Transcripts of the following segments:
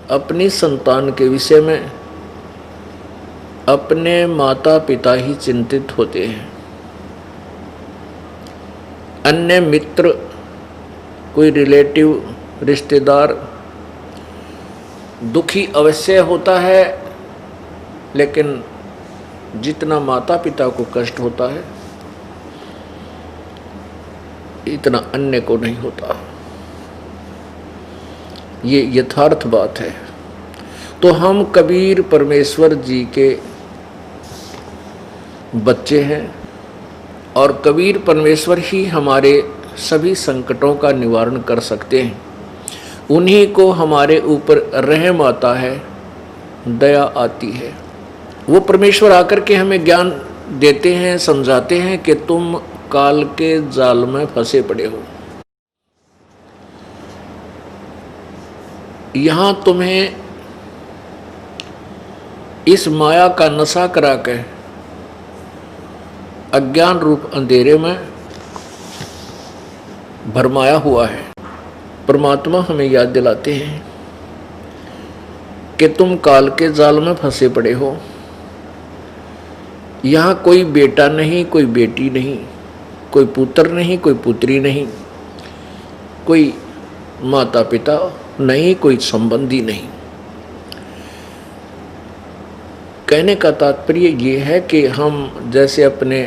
अपनी संतान के विषय में अपने माता पिता ही चिंतित होते हैं। अन्य मित्र, कोई रिलेटिव, रिश्तेदार दुखी अवश्य होता है, लेकिन जितना माता पिता को कष्ट होता है इतना अन्य को नहीं होता। ये यथार्थ बात है। तो हम कबीर परमेश्वर जी के बच्चे हैं और कबीर परमेश्वर ही हमारे सभी संकटों का निवारण कर सकते हैं। उन्हीं को हमारे ऊपर रहम आता है, दया आती है। वो परमेश्वर आकर के हमें ज्ञान देते हैं, समझाते हैं कि तुम काल के जाल में फंसे पड़े हो। यहां तुम्हें इस माया का नशा करा के अज्ञान रूप अंधेरे में भरमाया हुआ है। परमात्मा हमें याद दिलाते हैं कि तुम काल के जाल में फंसे पड़े हो। यहाँ कोई बेटा नहीं, कोई बेटी नहीं, कोई पुत्र नहीं, कोई पुत्री नहीं, कोई माता पिता नहीं, कोई संबंधी नहीं। कहने का तात्पर्य ये है कि हम जैसे अपने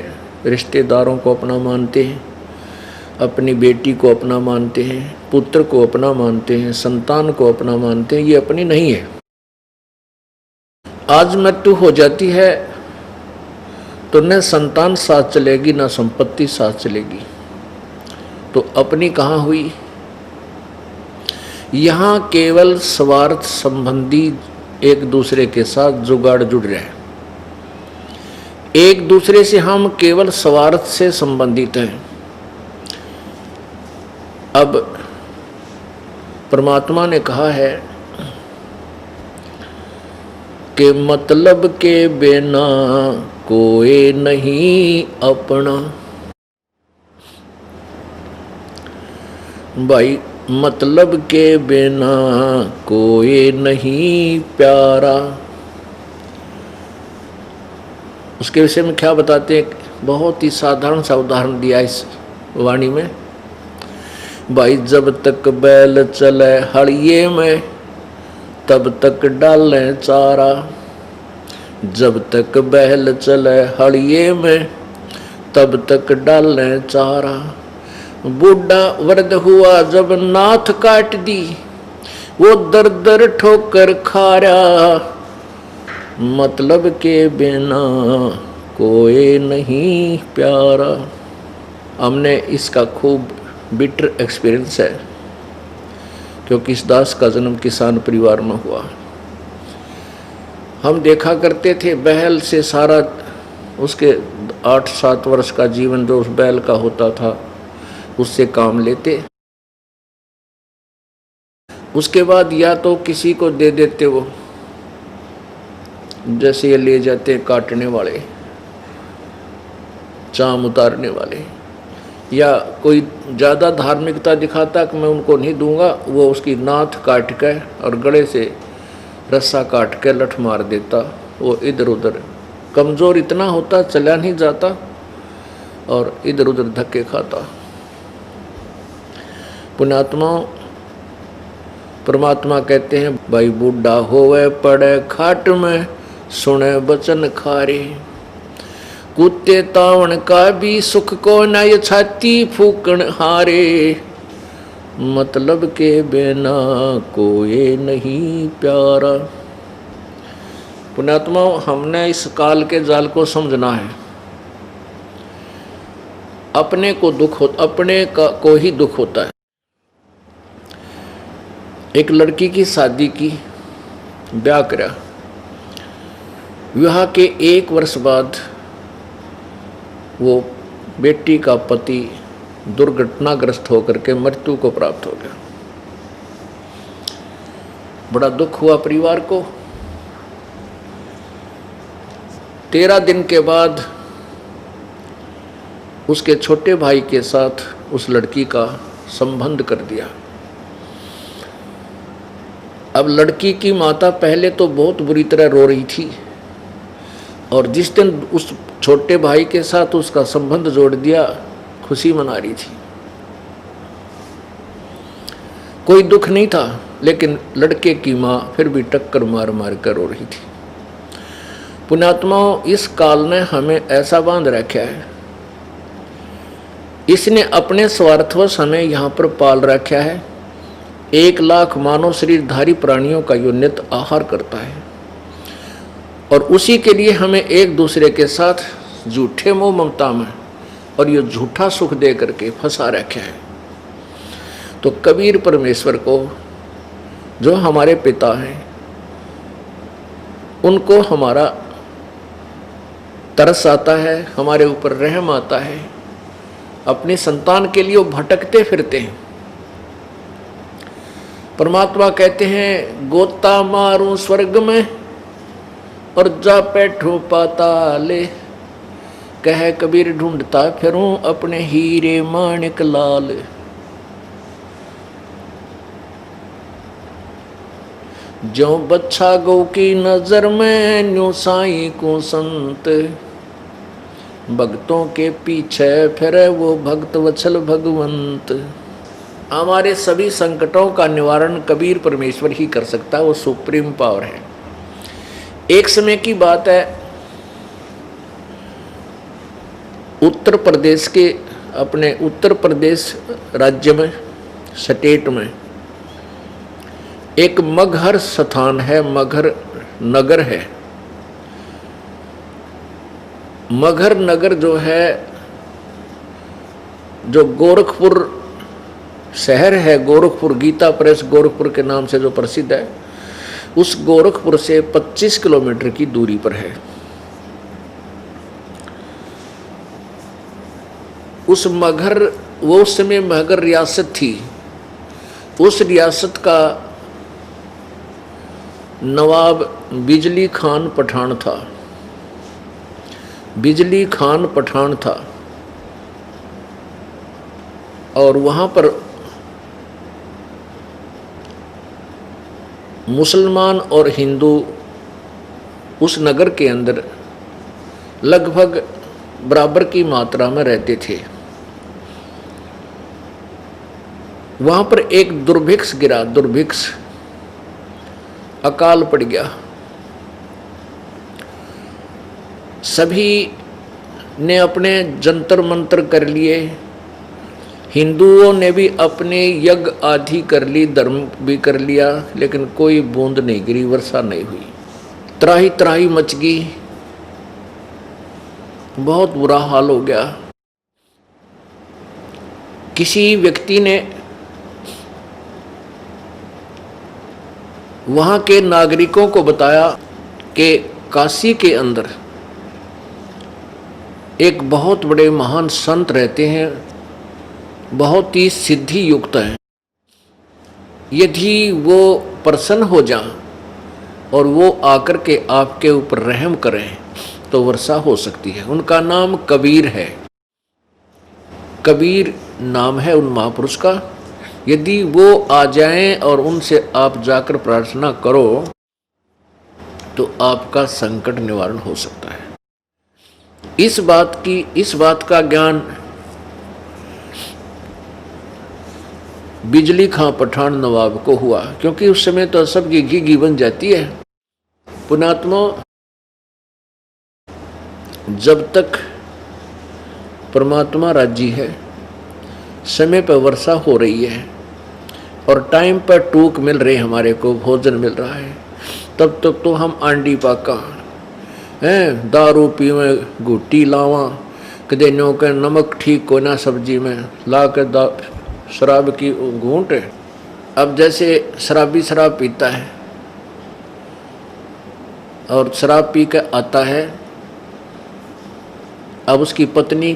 रिश्तेदारों को अपना मानते हैं, अपनी बेटी को अपना मानते हैं, पुत्र को अपना मानते हैं, संतान को अपना मानते हैं, ये अपनी नहीं है। आज मृत्यु हो जाती है तो न संतान साथ चलेगी, न संपत्ति साथ चलेगी, तो अपनी कहाँ हुई। यहाँ केवल स्वार्थ संबंधी एक दूसरे के साथ जुगाड़ जुड़ रहे हैं। एक दूसरे से हम केवल स्वार्थ से संबंधित हैं। अब परमात्मा ने कहा है कि मतलब के बिना कोई नहीं अपना। भाई, मतलब के बिना कोई नहीं प्यारा। उसके विषय में क्या बताते हैं? बहुत ही साधारण सा उदाहरण दिया इस वाणी में। भाई, जब तक बैल चले हड़िए में तब तक डालें चारा। जब तक बैल चले हड़िए में तब तक डालें चारा। बूढ़ा वृद्ध हुआ जब नाथ काट दी, वो दर दर ठोकर खा रहा। मतलब के बिना कोई नहीं प्यारा। हमने इसका खूब बिटर एक्सपीरियंस है, क्योंकि इस दास का जन्म किसान परिवार में हुआ। हम देखा करते थे बैल से सारा उसके 8-7 वर्ष का जीवन जो उस बैल का होता था उससे काम लेते। उसके बाद या तो किसी को दे देते, वो जैसे ये ले जाते काटने वाले, चाम उतारने वाले, या कोई ज़्यादा धार्मिकता दिखाता कि मैं उनको नहीं दूंगा, वो उसकी नाथ काट के और गले से रस्सा काट के लठ मार देता। वो इधर उधर कमज़ोर इतना होता, चला नहीं जाता और इधर उधर धक्के खाता। पुण्यात्मा परमात्मा कहते हैं, भाई बूढ़ा होवे पड़े खाट में सुने बचन खारे। कुत्ते तावन का भी सुख को न ये छाती फूकण हारे। मतलब के बिना कोई नहीं प्यारा। पुण्यात्मा, हमने इस काल के जाल को समझना है। अपने को दुख हो, अपने को ही दुख होता है। एक लड़की की शादी की, ब्याह करा। विवाह के 1 वर्ष बाद वो बेटी का पति दुर्घटनाग्रस्त होकर के मृत्यु को प्राप्त हो गया। बड़ा दुख हुआ परिवार को। 13 दिन के बाद उसके छोटे भाई के साथ उस लड़की का संबंध कर दिया। अब लड़की की माता पहले तो बहुत बुरी तरह रो रही थी, और जिस दिन उस छोटे भाई के साथ उसका संबंध जोड़ दिया, खुशी मना रही थी। कोई दुख नहीं था, लेकिन लड़के की माँ फिर भी टक्कर मार मार कर रो रही थी। पुण्यात्माओं, इस काल ने हमें ऐसा बांध रखा है, इसने अपने स्वार्थवश हमें यहाँ पर पाल रखा है। 1 लाख मानव शरीरधारी प्राणियों का यो नित्य आहार करता है, और उसी के लिए हमें एक दूसरे के साथ झूठे मोह ममता में और ये झूठा सुख दे करके फंसा रखा है। तो कबीर परमेश्वर को, जो हमारे पिता हैं, उनको हमारा तरस आता है, हमारे ऊपर रहम आता है। अपनी संतान के लिए वो भटकते फिरते हैं। परमात्मा कहते हैं, गोता मारूं स्वर्ग में और जा बैठूं पाताले, कह कबीर ढूंढता फिरूं अपने हीरे माणिक लाल। जो बच्चा गौ की नजर में न्यू साईं को संत, भक्तों के पीछे फिरे वो भक्त वत्सल भगवंत। हमारे सभी संकटों का निवारण कबीर परमेश्वर ही कर सकता है, वो सुप्रीम पावर है। एक समय की बात है, उत्तर प्रदेश के, अपने उत्तर प्रदेश राज्य में, स्टेट में एक मगहर स्थान है, मगहर नगर है। मगहर नगर जो है, जो गोरखपुर शहर है, गोरखपुर गीता प्रेस गोरखपुर के नाम से जो प्रसिद्ध है, उस गोरखपुर से 25 किलोमीटर की दूरी पर है। उस मगहर, वो उस समय मगहर रियासत थी। उस रियासत का नवाब बिजली खान पठान था। बिजली खान पठान था, और वहाँ पर मुसलमान और हिंदू उस नगर के अंदर लगभग बराबर की मात्रा में रहते थे। वहाँ पर एक दुर्भिक्ष गिरा, दुर्भिक्ष, अकाल पड़ गया। सभी ने अपने जंतर मंतर कर लिए, हिंदुओं ने भी अपने यज्ञ आदि कर ली, धर्म भी कर लिया, लेकिन कोई बूंद नहीं गिरी, वर्षा नहीं हुई। त्राही त्राही मच गई, बहुत बुरा हाल हो गया। किसी व्यक्ति ने वहाँ के नागरिकों को बताया कि काशी के अंदर एक बहुत बड़े महान संत रहते हैं, बहुत ही सिद्धि युक्त हैं। यदि वो प्रसन्न हो जाएं और वो आकर के आपके ऊपर रहम करें तो वर्षा हो सकती है। उनका नाम कबीर है। कबीर नाम है उन महापुरुष का। यदि वो आ जाएं और उनसे आप जाकर प्रार्थना करो तो आपका संकट निवारण हो सकता है। इस बात का ज्ञान बिजली खां पठान नवाब को हुआ, क्योंकि उस समय तो सबकी घी बन जाती है। पुण्यात्मा, जब तक परमात्मा राजी है, समय पर वर्षा हो रही है और टाइम पर टूक मिल रही, हमारे को भोजन मिल रहा है, तब तक तो हम आंडी पाका हैं, दारू पीवे, घुट्टी लावा, कदे नो के नमक ठीक को ना सब्जी में ला के शराब की घूंट। अब जैसे शराबी शराब पीता है और शराब पी के आता है, अब उसकी पत्नी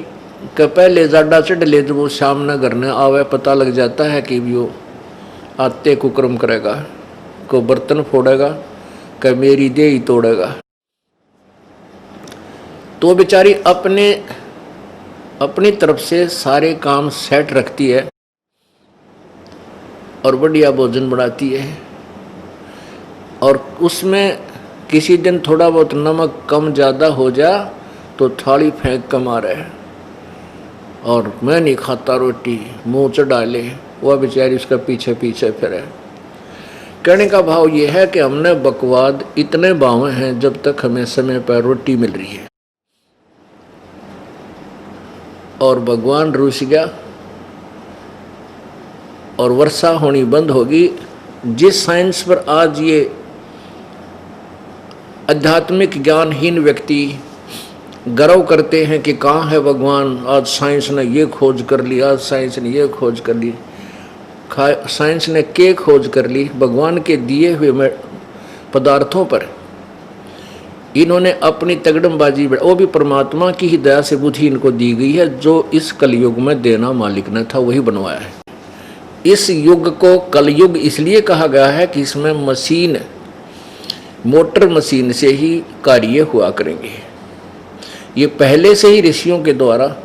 के पहले जाडा चढ़ ले, जब वो शाम न घर न आवे, पता लग जाता है कि वो आते कुकर्म करेगा, को बर्तन फोड़ेगा, कि मेरी देह ही तोड़ेगा। तो बेचारी अपनी तरफ से सारे काम सेट रखती है और बढ़िया भोजन बनाती है, और उसमें किसी दिन थोड़ा बहुत नमक कम ज़्यादा हो जा तो थाली फेंक कर मारे और मैं नहीं खाता रोटी, मुंह चढ़ा ले, वह बेचारी उसका पीछे पीछे फिरे। कहने का भाव यह है कि हमने बकवाद इतने बावे हैं जब तक हमें समय पर रोटी मिल रही है। और भगवान रूस गया और वर्षा होनी बंद होगी। जिस साइंस पर आज ये आध्यात्मिक ज्ञानहीन व्यक्ति गर्व करते हैं कि कहाँ है भगवान, आज साइंस ने ये खोज कर ली, आज साइंस ने ये खोज कर ली, साइंस ने के खोज कर ली, भगवान के दिए हुए पदार्थों पर इन्होंने अपनी तगड़मबाजी, वो भी परमात्मा की ही दया से बुद्धि इनको दी गई है। जो इस कलयुग में देना मालिक ने था वही बनवाया है। इस युग को कलयुग इसलिए कहा गया है कि इसमें मशीन, मोटर मशीन से ही कार्य हुआ करेंगे। ये पहले से ही ऋषियों के द्वारा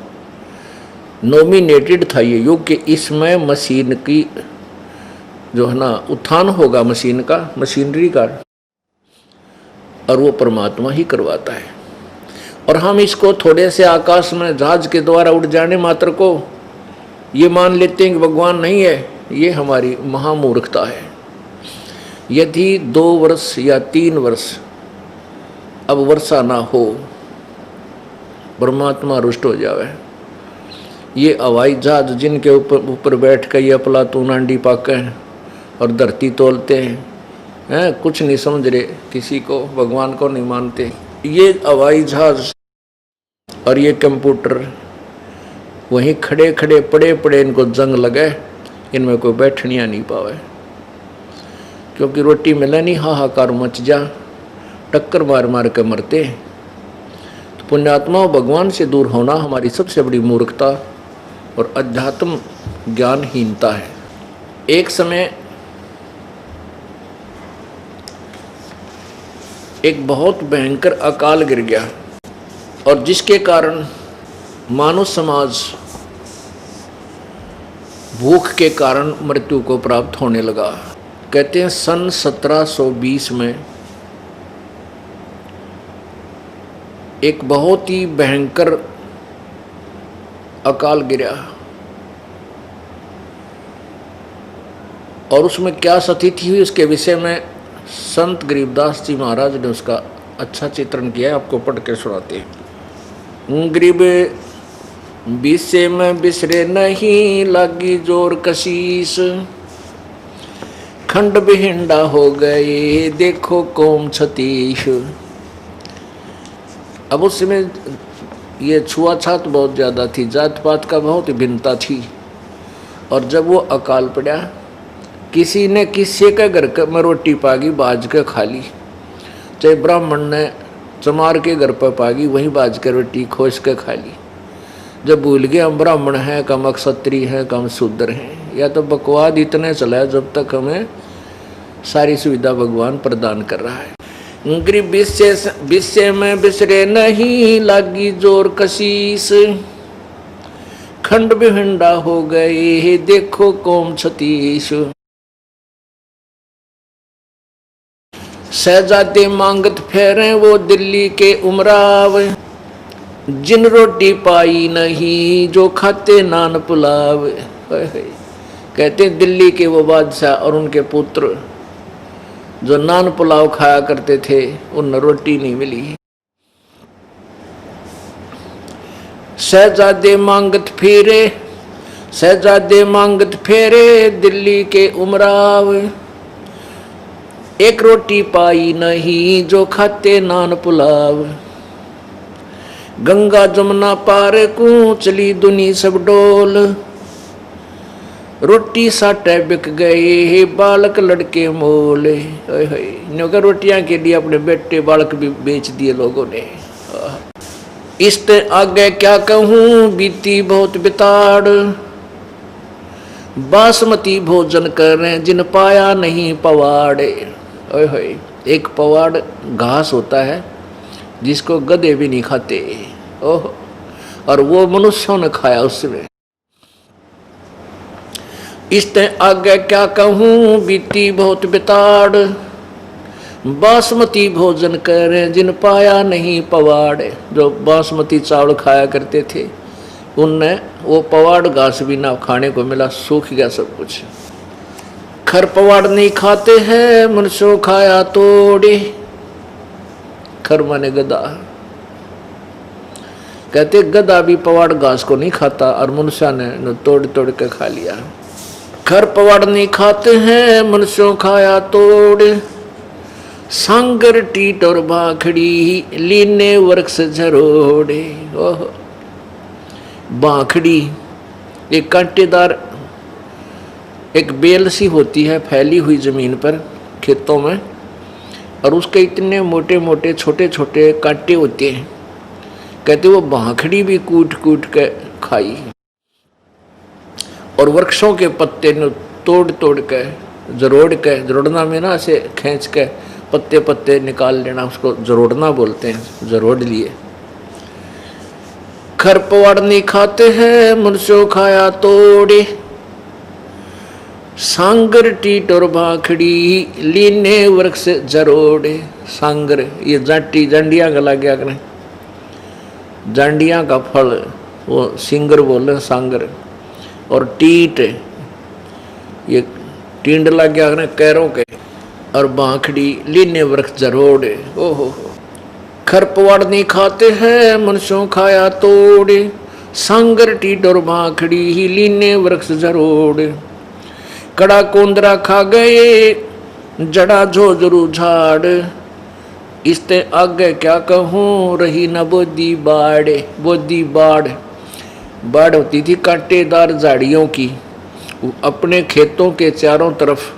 नॉमिनेटेड था ये युग कि इसमें मशीन की जो है ना उत्थान होगा, मशीन का, मशीनरी का, और वो परमात्मा ही करवाता है। और हम इसको थोड़े से आकाश में जहाज के द्वारा उड़ जाने मात्र को ये मान लेते हैं कि भगवान नहीं है। ये हमारी महामूर्खता है। यदि 2 वर्ष या 3 वर्ष अब वर्षा ना हो, परमात्मा रुष्ट हो जावे। ये हवाई जहाज जिनके ऊपर बैठ कर ये अफलातून अंडी पाके और धरती तोलते हैं, कुछ नहीं समझ रहे, किसी को भगवान को नहीं मानते। ये हवाई जहाज और ये कंप्यूटर वहीं खड़े खड़े पड़े पड़े इनको जंग लगे, इनमें कोई बैठनिया नहीं पावे, क्योंकि रोटी मिले नहीं, हाहाकार मच जा, टक्कर मार मार के मरते। तो पुण्यात्मा भगवान से दूर होना हमारी सबसे बड़ी मूर्खता और अध्यात्म ज्ञानहीनता है। एक समय एक बहुत भयंकर अकाल गिर गया और जिसके कारण मानव समाज भूख के कारण मृत्यु को प्राप्त होने लगा। कहते हैं सन 1720 में एक बहुत ही भयंकर अकाल गिरा और उसमें क्या स्थिति हुई उसके विषय में संत गरीबदास जी महाराज ने उसका अच्छा चित्रण किया है, आपको पढ़ के सुनाते हैं। गरीब विषय में बिसरे नहीं, लागी जोर कशीस, खंड बिहिंडा हो गए, देखो कौम छतीश। अब उस समय ये छुआछात बहुत ज़्यादा थी, जात पात का बहुत ही भिन्नता थी। और जब वो अकाल पड़ा, किसी ने किसी के घर में रोटी पागी बाज के खा ली, चाहे ब्राह्मण ने चमार के घर पर पागी वहीं बाज के रोटी खोस के खा ली। जब भूल गए हम ब्राह्मण हैं, कम क्षत्रिय हैं, कम शूद्र हैं, या तो बकवाद इतने चला जब तक हमें सारी सुविधा भगवान प्रदान कर रहा है। गरीब विषय में बिसरे नहीं, लागी जोर कशीस, खंड बिहिंडा हो गए, देखो कौम छतीश। शहजादे मांगत फेरे वो दिल्ली के उमराव, जिन रोटी पाई नहीं जो खाते नान पुलाव। कहते दिल्ली के वो बादशाह और उनके पुत्र जो नान पुलाव खाया करते थे, उन रोटी नहीं मिली। शहजादे मांगत फेरे दिल्ली के उमराव, एक रोटी पाई नहीं जो खाते नान पुलाव। गंगा जमुना पार को चली दुनी सब डोल, रोटी साटे बिक गए बालक लड़के मोल। न्यों रोटियां के लिए अपने बेटे बालक भी बेच दिए लोगों ने। इसते आगे क्या कहूँ बीती बहुत बिताड़, बासमती भोजन करें जिन पाया नहीं पवाड़े। एक पवाड़ घास होता है जिसको गधे भी नहीं खाते, ओह, और वो मनुष्यों ने खाया उसमें। इसते आगे क्या कहूँ बीती बहुत बिताड़, बासमती भोजन करें जिन पाया नहीं पवाड़। जो बासमती चावल खाया करते थे उनने वो पवाड़ घास भी ना खाने को मिला, सूख गया सब कुछ। खर पवाड़ नहीं खाते हैं मनुष्यों खाया तोड़े। खर माने गधा, कहते गधा भी पवाड़ घास को नहीं खाता और मनुष्य ने तोड़ तोड़ के खा लिया। खर पवाड़ नहीं खाते हैं मनुष्यों खाया तोड़े। सांगर टीट और बाखड़ी लीने वृक्ष झरोड़े। ओह, बाखड़ी एक कांटेदार एक बेल सी होती है फैली हुई जमीन पर खेतों में, और उसके इतने मोटे मोटे छोटे छोटे कांटे होते हैं। कहते वो बाखड़ी भी कूट कूट के खाई। और वृक्षों के पत्ते ने तोड़ तोड़ के जरोड़ के, जरोड़ना में ना ऐसे खींच के पत्ते पत्ते निकाल लेना, उसको जरोड़ना बोलते हैं, जरोड़ लिए। खर पवाड़ नहीं खाते हैं मनुष्यों खाया तोड़े। सांगर टीट और बाखड़ी लीने वृक्ष जरोड़े। सांगर ये जाटी जांडिया गला गया करें, जांडिया का फल वो सिंगर बोले सांगर। और टीट ये टींड लग गया करें कैरों के। और बाखड़ी लीने वृक्ष जरोड़े। ओहो, खर पवाड़ नहीं खाते हैं मनुष्यों खाया तोड़े। सांगर टीट और बाखड़ी ही लीने वृक्ष जरोड़े। कड़ा कोंदरा खा गए जड़ा झोझरू झाड़। इसते आगे क्या कहूँ रही न बोदी बाड़े। बोदी बाड़, बाड़ होती थी कांटेदार झाड़ियों की, अपने खेतों के चारों तरफ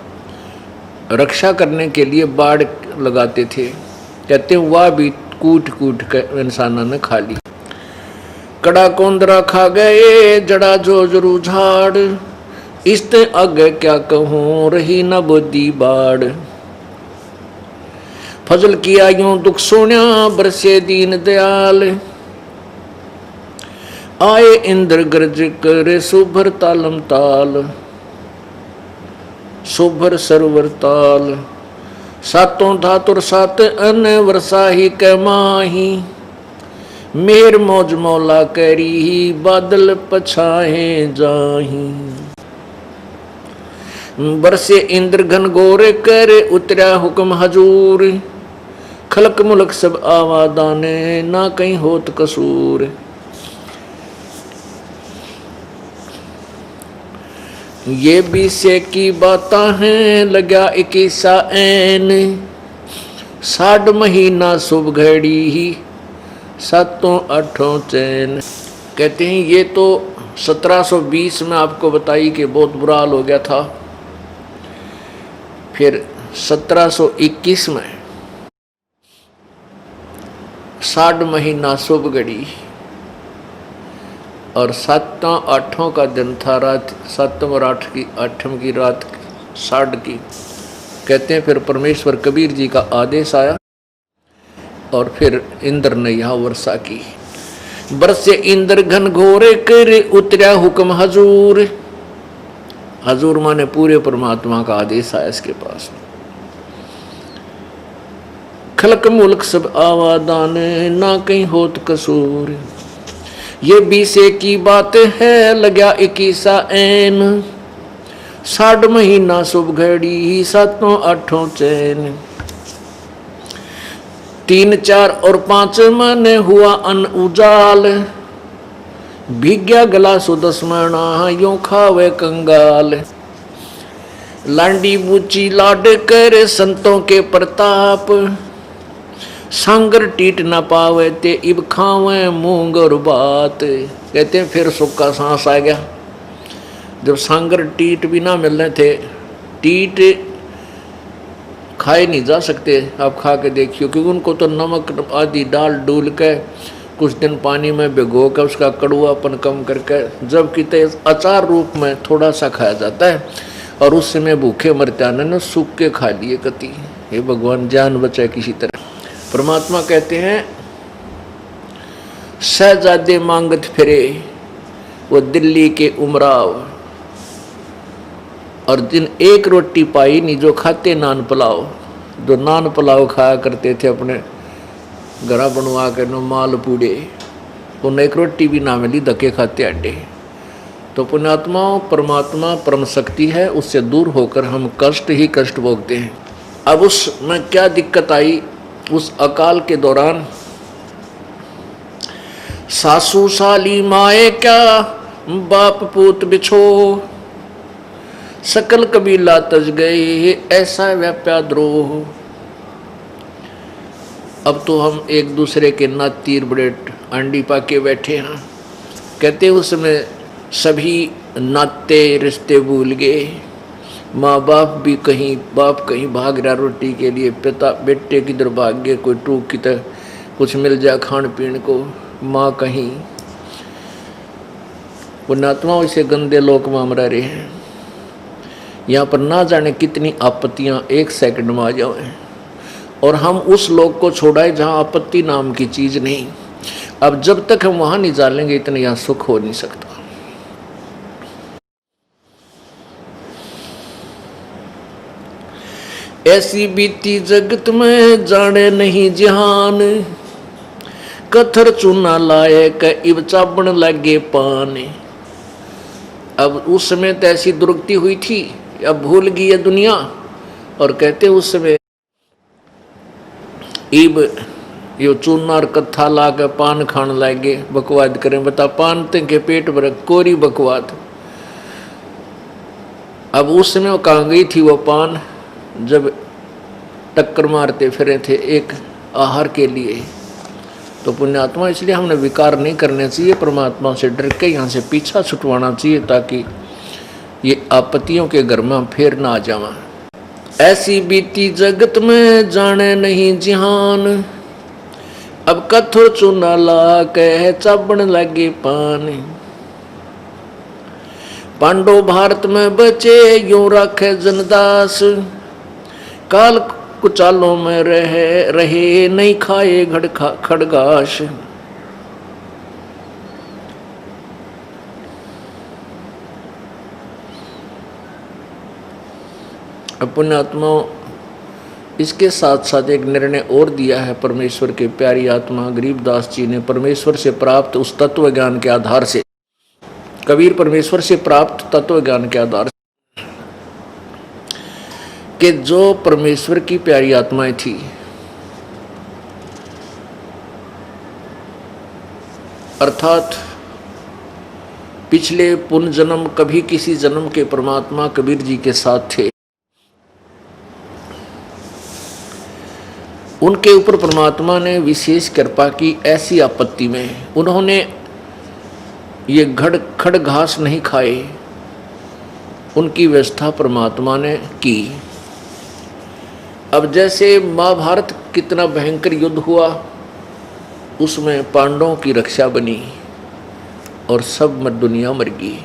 रक्षा करने के लिए बाड़ लगाते थे। कहते वह भी कूट कूट कर इंसानों ने खा ली। कड़ा कोंदरा खा गए जड़ा झोझरू झाड़। इसते आगे क्या कहूँ रही न बोदी बाड़। फजल किया यूं दुख सोन्या बरसे दीन दयाल। आए इंद्र गर्ज करे सुभर तालम ताल। सुभर सरोवर ताल। सातों धातुर सात अन वर्षा ही कै माही। मेर मौज मौला करी ही बादल पछाए जाही। बरसे इंद्र घन गोरे करे उतरा हुक्म हजूर। खलक मुलक सब आवादाने ना कहीं होत कसूर। ये बीसे की बातां हैं लगा 21 ऐन। 60 महीना शुभ घड़ी ही सातों आठों चैन। कहते हैं ये तो 1720 में आपको बताई कि बहुत बुरा हाल हो गया था। फिर 1721 में 60 महीना शुभ घड़ी और 7-8 का दिन था, रात 7 और 8 की रात 60 की। कहते हैं फिर परमेश्वर कबीर जी का आदेश आया और फिर इंद्र ने यहाँ वर्षा की। बरसे इंद्र घन घोरे करे उतरा हुक्म हजूर। हजूर माने पूरे परमात्मा का आदेश आया इसके पास। खलक मुल्क सब आवादान ना कहीं होत कसूर। ये बीसे की बात है लगा 21 ऐन। 60 महीना शुभ घड़ी सातों आठों चैन। 3, 4 और 5 मन हुआ अन उजाल। भीग्या गला सुदस्मणा यूं खावे कंगाल। लांडी बूची लाड कर संतों के प्रताप। सांगर टीट न पावे ते इब खावे मूंग और बात। कहते हैं फिर सुख का सांस आ गया जब सांगर टीट भी ना मिलने थे। टीट खाए नहीं जा सकते, आप खा के देखियो, क्योंकि उनको तो नमक आदि डाल डूल के कुछ दिन पानी में भिगो कर उसका कड़वापन कम करके जबकि अचार रूप में थोड़ा सा खाया जाता है और उस समय भूखे मरते आने ने सूख के खा लिए कति। हे भगवान जान बचाए किसी तरह। परमात्मा कहते हैं शहजादे मांगत फिरे वो दिल्ली के उमराव। और जिन एक रोटी पाई नहीं जो खाते नान पुलाव। जो नान पुलाव खाया करते थे अपने घरा बनवा के नो माल पूड़े, उन्हें एक रोटी भी ना मिली, धक्के खाते अड्डे। तो पुण्यात्माओं, परमात्मा परम शक्ति है, उससे दूर होकर हम कष्ट ही कष्ट भोगते हैं। अब उसमें क्या दिक्कत आई, उस अकाल के दौरान सासू साली माए क्या बाप पूत बिछो, सकल कबीला तज गए ऐसा व्याप्या द्रोह। अब तो हम एक दूसरे के नातीर बड़े अंडी पाके बैठे हैं। कहते उसमें सभी नाते रिश्ते भूल गए, माँ बाप भी कहीं, बाप कहीं भाग रहा रोटी के लिए, पिता बेटे किधर भाग गए, कोई टूक की तरह कुछ मिल जाए खान पीने को, माँ कहीं। पुण्यात्माओं, इसे गंदे लोक में हम रह रहे हैं। यहाँ पर ना जाने कितनी आपत्तियाँ एक सेकंड में आ जाए, और हम उस लोक को छोड़ाए जहाँ आपत्ति नाम की चीज़ नहीं। अब जब तक हम वहाँ नहीं जानेंगे, इतना यहाँ सुख हो नहीं सकता। ऐसी बीती जगत में जाने नहीं जहान, कथर चूना लाए क इब चाबण लगे पान। अब उस समय तो ऐसी दुर्गति हुई थी, अब भूल गई है दुनिया, और कहते उस समय इब यो चूना और कत्था ला के पान खान लागे, बकवाद करें। बता, पान के पेट भर कोरी बकवाद। अब उस समय वो कहाँ गई थी वो पान, जब टक्कर मारते फिरे थे एक आहार के लिए। तो पुण्यात्मा, इसलिए हमने विकार नहीं करने चाहिए, परमात्मा से डर के यहाँ से पीछा छुटवाना चाहिए, ताकि ये आपत्तियों के घर में फिर ना आ जावा। ऐसी बीती जगत में जाने नहीं जिहान, अब कथो चूना ला के चाबण लगे पान। पांडव भारत में बचे यूं रखे जनदास, काल कुचालों में रहे नहीं खाए खड़गाश। पुण्यात्माओं, इसके साथ साथ एक निर्णय और दिया है परमेश्वर के प्यारी आत्मा गरीबदास जी ने, परमेश्वर से प्राप्त उस तत्व ज्ञान के आधार से। कबीर परमेश्वर से प्राप्त तत्व ज्ञान के आधार से कि जो परमेश्वर की प्यारी आत्माएं थी, अर्थात पिछले पुण्य जन्म कभी किसी जन्म के परमात्मा कबीर जी के साथ थे, उनके ऊपर परमात्मा ने विशेष कृपा की। ऐसी आपत्ति में उन्होंने ये खड़ घास नहीं खाए, उनकी व्यवस्था परमात्मा ने की। अब जैसे महाभारत कितना भयंकर युद्ध हुआ, उसमें पांडवों की रक्षा बनी और सब दुनिया मर गई।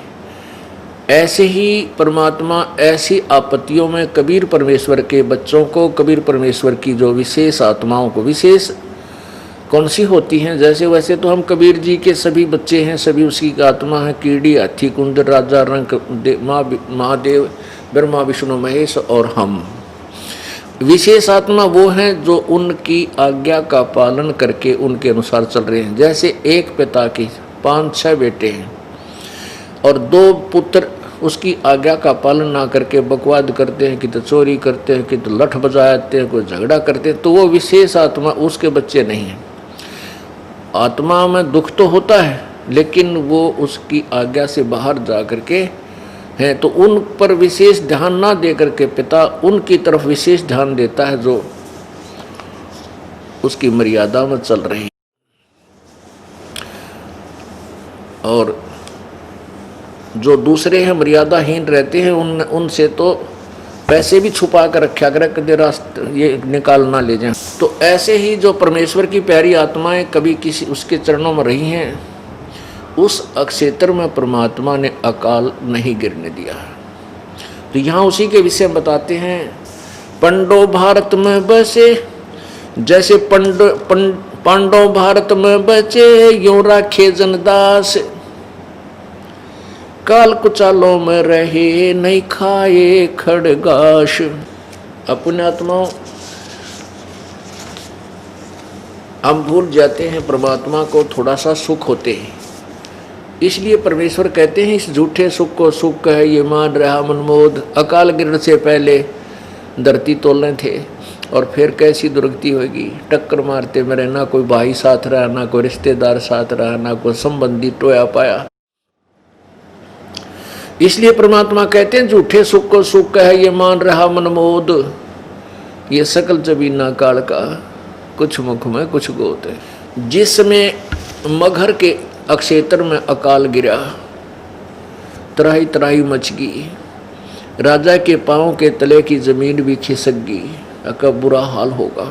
ऐसे ही परमात्मा ऐसी आपत्तियों में कबीर परमेश्वर के बच्चों को, कबीर परमेश्वर की जो विशेष आत्माओं को, विशेष कौन सी होती हैं, जैसे वैसे तो हम कबीर जी के सभी बच्चे हैं, सभी उसकी आत्मा है। कीड़ी, हाथी, कुंद, राजा, रंग, महादेव, ब्रह्मा, विष्णु, महेश और हम। विशेष आत्मा वो हैं जो उनकी आज्ञा का पालन करके उनके अनुसार चल रहे हैं। जैसे एक पिता की 5-6 बेटे हैं और 2 पुत्र उसकी आज्ञा का पालन ना करके बकवाद करते हैं, कि तो चोरी करते हैं, कि तो लठ बजाते हैं, कोई झगड़ा करते हैं, तो वो विशेष आत्मा उसके बच्चे नहीं हैं। आत्मा में दुख तो होता है, लेकिन वो उसकी आज्ञा से बाहर जा करके हैं, तो उन पर विशेष ध्यान ना दे करके पिता उनकी तरफ विशेष ध्यान देता है जो उसकी मर्यादा में चल रहे हैं। और जो दूसरे हैं मर्यादाहीन रहते हैं, उनसे तो पैसे भी छुपा कर रखा कर, कदे रास्ते ये निकाल ना ले जाएं। तो ऐसे ही जो परमेश्वर की प्यारी आत्माएं कभी किसी उसके चरणों में रही हैं, उस अक्षेत्र में परमात्मा ने अकाल नहीं गिरने दिया। तो यहाँ उसी के विषय में बताते हैं। पांडव भारत में बसे, जैसे पांडव भारत में बचे यूं राखे जनदास, काल कुचालों में रहे नहीं खाए खड़गाश। पुण्यात्माओं, हम भूल जाते हैं परमात्मा को थोड़ा सा सुख होते हैं, इसलिए परमेश्वर कहते हैं इस झूठे सुख को सुख है ये मान रहा मनमोद। अकाल गिरने से पहले धरती तोलने थे और फिर कैसी दुर्गति होगी, टक्कर मारते मेरे, ना कोई भाई साथ रहा, ना कोई रिश्तेदार साथ रहा, ना कोई संबंधी टोया पाया। इसलिए परमात्मा कहते हैं झूठे सुख को सुख है ये मान रहा मनमोद। ये सकल जबीना काल का कुछ मुख में कुछ गोत है। जिसमें मगहर के अक्षेत्र में अकाल गिरा, त्राही त्राही मच गई, राजा के पांव के तले की जमीन भी खिसक गई, का बुरा हाल होगा।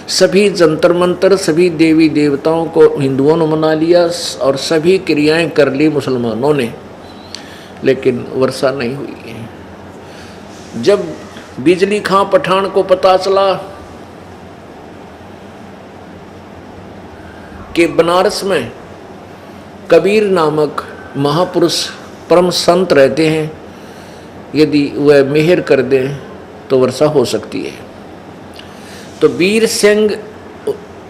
सभी जंतर मंतर सभी देवी देवताओं को हिंदुओं ने मना लिया और सभी क्रियाएं कर ली मुसलमानों ने, लेकिन वर्षा नहीं हुई। जब बिजली खां पठान को पता चला कि बनारस में कबीर नामक महापुरुष परम संत रहते हैं, यदि वह मेहर कर दें तो वर्षा हो सकती है, तो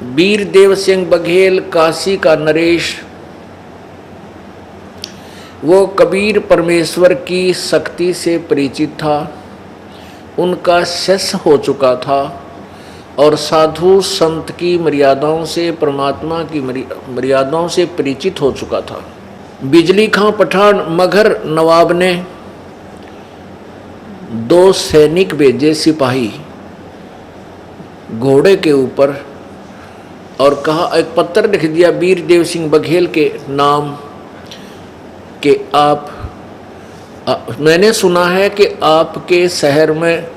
वीर देव सिंह बघेल काशी का नरेश, वो कबीर परमेश्वर की शक्ति से परिचित था, उनका शिष्य हो चुका था और साधु संत की मर्यादाओं से, परमात्मा की मर्यादाओं से परिचित हो चुका था। बिजली खां पठान मगहर नवाब ने 2 सैनिक भेजे, सिपाही घोड़े के ऊपर, और कहा, एक पत्र लिख दिया वीर देव सिंह बघेल के नाम कि मैंने सुना है कि आपके शहर में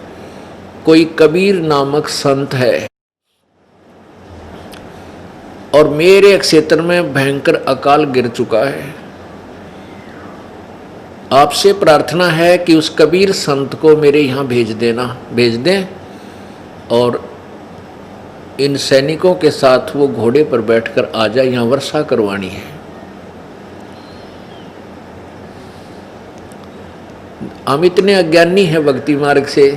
कोई कबीर नामक संत है और मेरे क्षेत्र में भयंकर अकाल गिर चुका है। आपसे प्रार्थना है कि उस कबीर संत को मेरे यहाँ भेज दें और इन सैनिकों के साथ वो घोड़े पर बैठकर आ जाए, यहाँ वर्षा करवानी है। हम इतने अज्ञानी हैं भक्ति मार्ग से,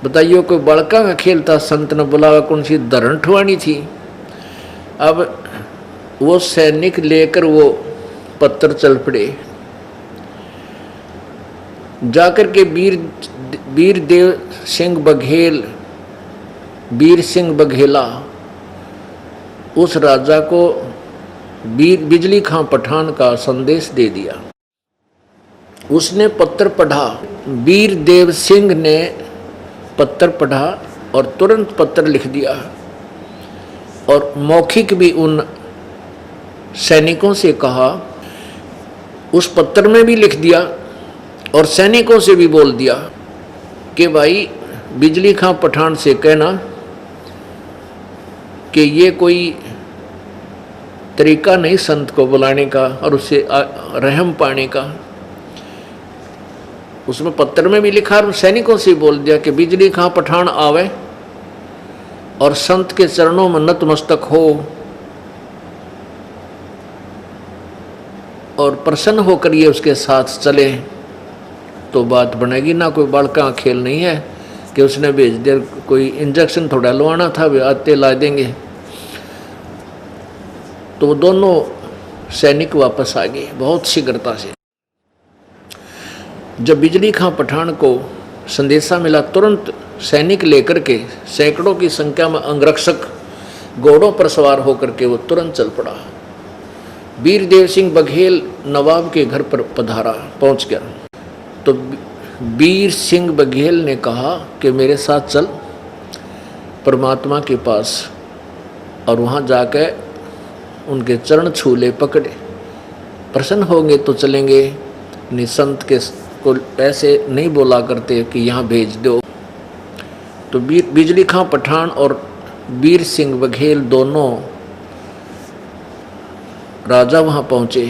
बताइए कोई बड़का का खेल था, संत ने बुलावा कौन सी धरण ठुआनी थी। अब वो सैनिक लेकर वो पत्थर चल पड़े, जाकर के वीर देव सिंह बघेल, वीर सिंह बघेला उस राजा को बिजली खां पठान का संदेश दे दिया। उसने पत्र पढ़ा, वीर देव सिंह ने पत्र पढ़ा और तुरंत पत्र लिख दिया और मौखिक भी उन सैनिकों से कहा, उस पत्र में भी लिख दिया और सैनिकों से भी बोल दिया कि भाई बिजली खां पठान से कहना कि ये कोई तरीका नहीं संत को बुलाने का और उससे रहम पाने का। उसमें पत्र में भी लिखा और सैनिकों से बोल दिया कि बिजली खां पठान आवे और संत के चरणों में नतमस्तक हो और प्रसन्न होकर ये उसके साथ चले तो बात बनेगी। ना कोई बड़का खेल नहीं है कि उसने भेज दिया, कोई इंजेक्शन थोड़ा लवाना था, वे आते ला देंगे। तो वो दोनों सैनिक वापस आ गए बहुत शीघ्रता से। जब बिजली खां पठान को संदेशा मिला, तुरंत सैनिक लेकर के सैकड़ों की संख्या में अंगरक्षक घोड़ों पर सवार होकर के वो तुरंत चल पड़ा। वीर देव सिंह बघेल नवाब के घर पर पहुंच गया। तो वीर सिंह बघेल ने कहा कि मेरे साथ चल परमात्मा के पास, और वहाँ जाकर उनके चरण छूले पकड़े, प्रसन्न होंगे तो चलेंगे, निसंत के को ऐसे नहीं बोला करते कि यहाँ भेज दो। तो बिजली खां पठान और वीर सिंह बघेल दोनों राजा वहाँ पहुँचे,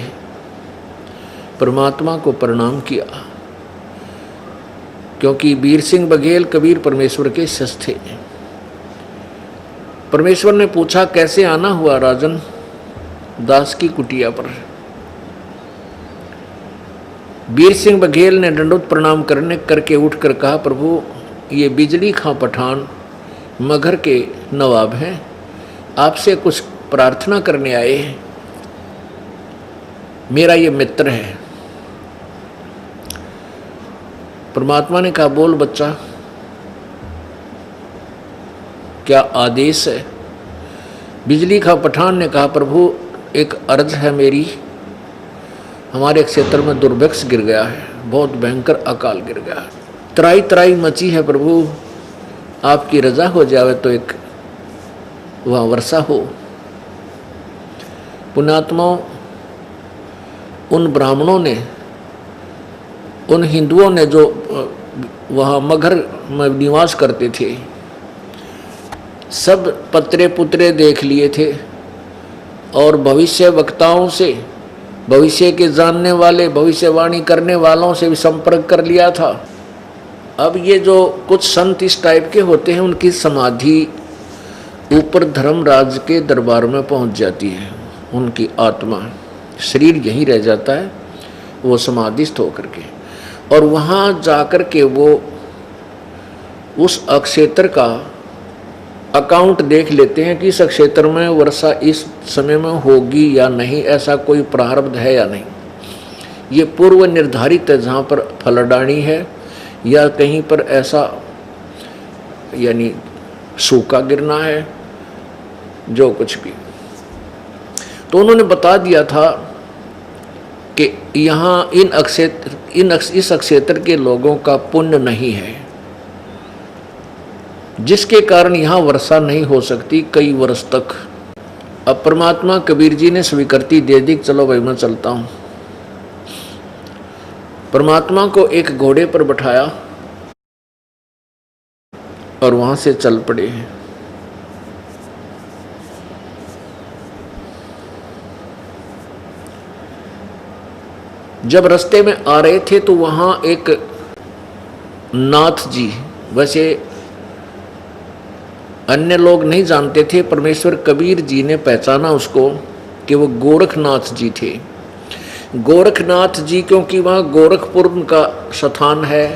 परमात्मा को प्रणाम किया, क्योंकि वीर सिंह बघेल कबीर परमेश्वर के शिष्य थे। परमेश्वर ने पूछा कैसे आना हुआ राजन? दास की कुटिया पर। वीर सिंह बघेल ने दंडोत प्रणाम करके उठकर कहा, प्रभु ये बिजली खां पठान मगहर के नवाब हैं, आपसे कुछ प्रार्थना करने आए हैं, मेरा ये मित्र है। परमात्मा ने कहा, बोल बच्चा, क्या आदेश है? बिजली का पठान ने कहा, प्रभु एक अर्ज है मेरी, हमारे क्षेत्र में दुर्भिक्ष गिर गया है, बहुत भयंकर अकाल गिर गया है, त्राई त्राई मची है प्रभु, आपकी रजा हो जावे तो एक वहाँ वर्षा हो। पुण्यात्माओं, उन ब्राह्मणों ने, उन हिंदुओं ने जो वहाँ मगहर में निवास करते थे, सब पत्रे पुत्रे देख लिए थे और भविष्य वक्ताओं से, भविष्य के जानने वाले, भविष्यवाणी करने वालों से भी संपर्क कर लिया था। अब ये जो कुछ संत इस टाइप के होते हैं, उनकी समाधि ऊपर धर्मराज के दरबार में पहुंच जाती है, उनकी आत्मा, शरीर यहीं रह जाता है, वो समाधिस्थ होकर के, और वहाँ जाकर के वो उस अक्षेत्र का अकाउंट देख लेते हैं कि इस क्षेत्र में वर्षा इस समय में होगी या नहीं, ऐसा कोई प्रारब्ध है या नहीं। ये पूर्व निर्धारित है जहाँ पर फलडाणी है या कहीं पर ऐसा यानी सूखा गिरना है, जो कुछ भी। तो उन्होंने बता दिया था कि यहाँ इस क्षेत्र के लोगों का पुण्य नहीं है, जिसके कारण यहाँ वर्षा नहीं हो सकती कई वर्ष तक। अब परमात्मा कबीर जी ने स्वीकृति दे दी, चलो भाई मैं चलता हूँ। परमात्मा को एक घोड़े पर बैठाया और वहां से चल पड़े। जब रास्ते में आ रहे थे तो वहां एक नाथ जी, वैसे अन्य लोग नहीं जानते थे, परमेश्वर कबीर जी ने पहचाना उसको कि वो गोरखनाथ जी थे। गोरखनाथ जी क्योंकि वहाँ गोरखपुर का स्थान है